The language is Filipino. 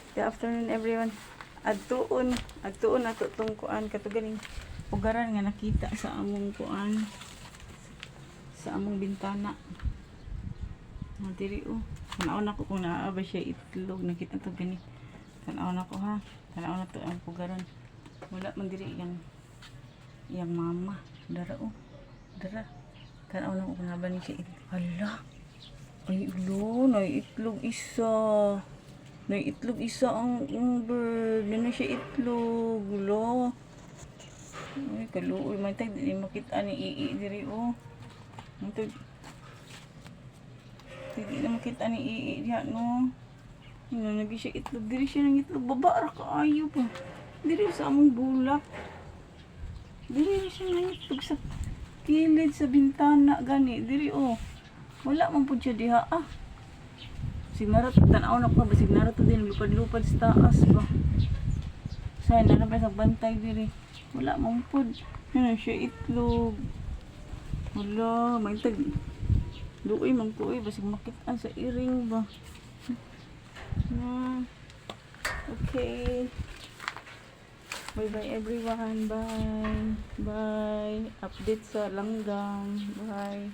Good afternoon everyone. Adtuon ato tong kuan katuganing ugaran nga nakita sa among kuan sa among bintana. Diri tanaw na ko kung naa ba siya itlog, nakita to gani. Tanaw na ko ha. Tanaw na to ang ugaran. Wala man diri yang mama. Dara Dara. Tanaw na ko kung naa ba ni siya itlog. Hala. Ay ulo, na itlog isa. May itlog isa ang bird. Ano siya itlog? Gulo. Ay, kaluoy. May tag, di makita ni ii diri May tag, di na makita ni ii diha, no? Ano, nagi siya itlog. Diri siya ng itlog. Baba, kaayo pa. Diri sa among bulak. Diri siya ng itlog sa kilid, sa bintana, gani. Diri, wala man po siya diha, Signaro, tanaw na ko, signaro to din, lupad-lupad sa taas ba. Say, nanapay sa bantay diri. Wala mong pod. Ano siya itlog. Wala, may tag. Luoy, magtuoy, basig makitaan sa iring ba. Okay. Bye-bye everyone. Bye. Bye. Update sa langgang. Bye.